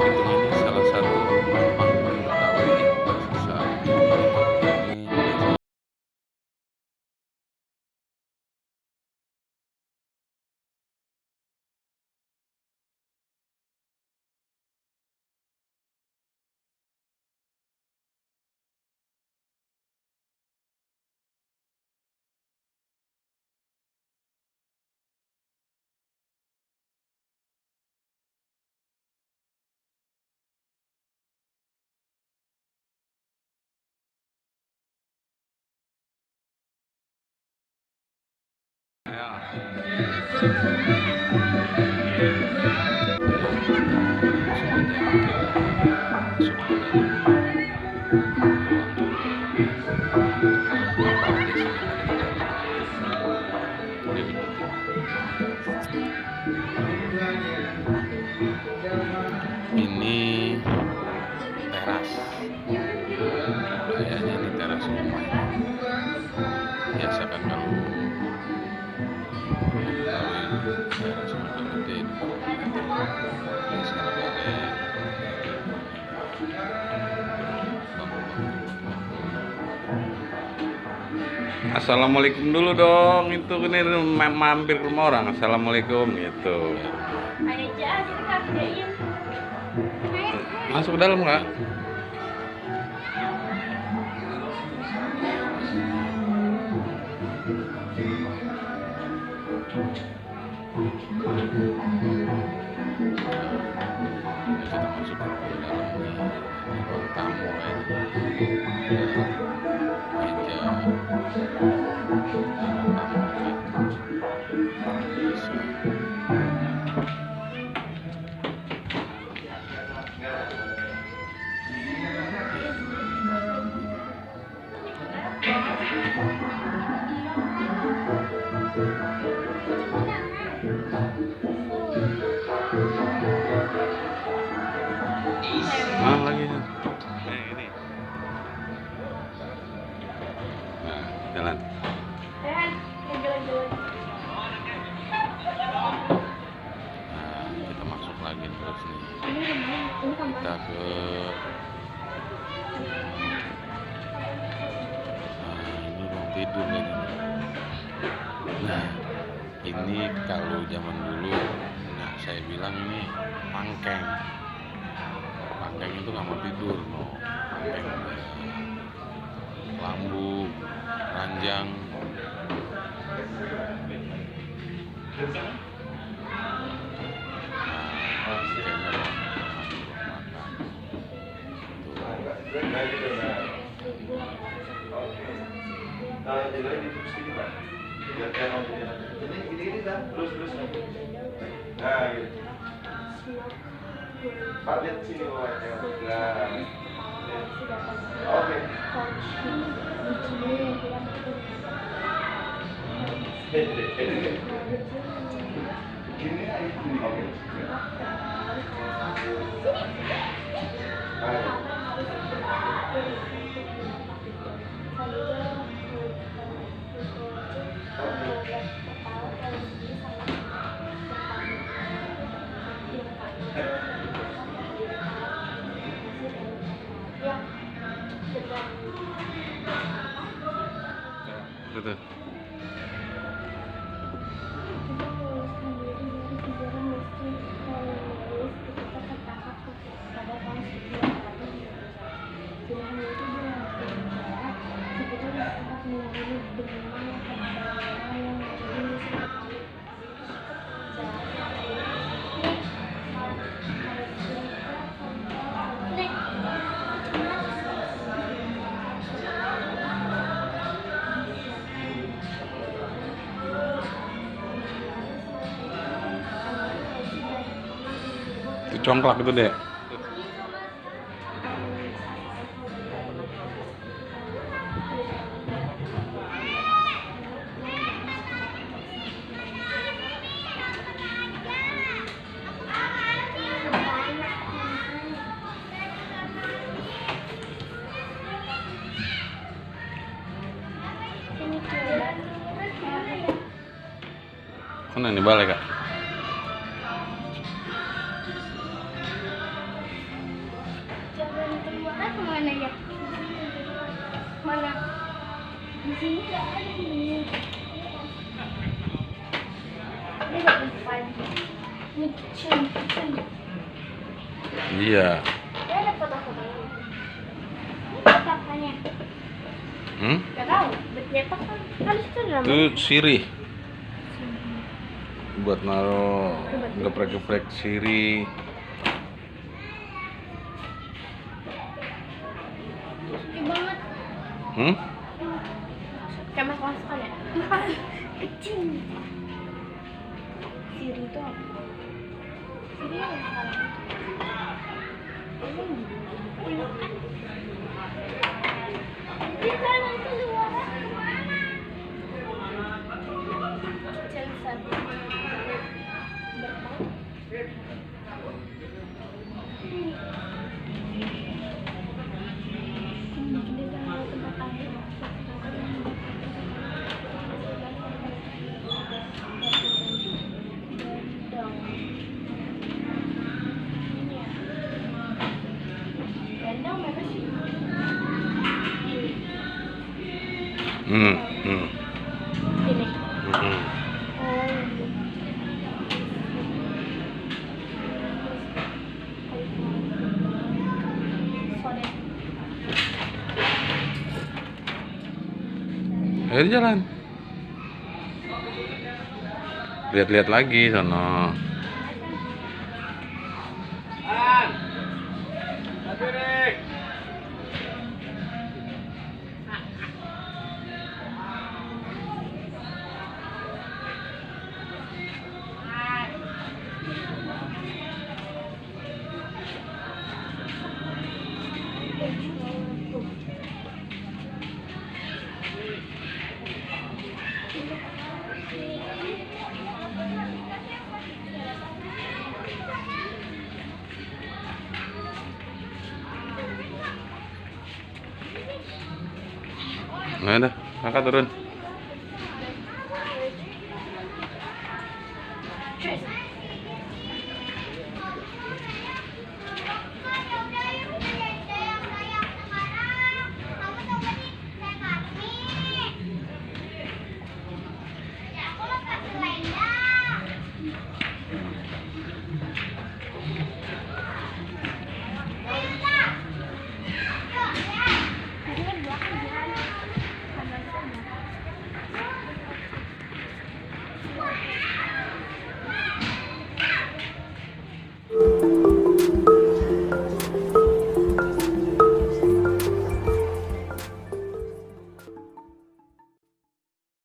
Pitung ini salah satu panggung Betawi yang tersisa ini biasa. Ini teras, kayaknya ini teras rumah. Biasa kan kalau teras makin gede biasanya pakai Assalamualaikum dulu dong, itu ini mampir ke rumah orang. Assalamualaikum gitu. Masuk ke dalam nggak? Kita masuk ke dalam ruang tamu ya. Lagi ini. Nah, jalan. Nah, kita masuk lagi terus nih. Kita ke ini ruang tidur lagi. Nah, ini kalau zaman dulu, nah saya bilang ini pangkeng. Pangkeng itu kamar tidur, no. Pangkeng lambu, ranjang. Pak, lihat sini oke. Gini oke. Tuh. Itu congklak itu deh. Mana nih balik kak? Mana? Di sini nggak ada ini. Ini nggak depan. Ini kitchen. Iya. Dia ada foto-fotonya. Ini cetakannya. Gak tahu. Bercetak kan itu dalam. Itu sirih. Buat naruh geprek-geprek sirih. Sepi banget. Kayak masuk ya? Kecil. Siri itu apa? Siri apa makanan? Di sana itu luar kemana? Kecil satu. Ini. Ayo jalan. Lihat-lihat lagi sono. Nah, dah, kakak turun.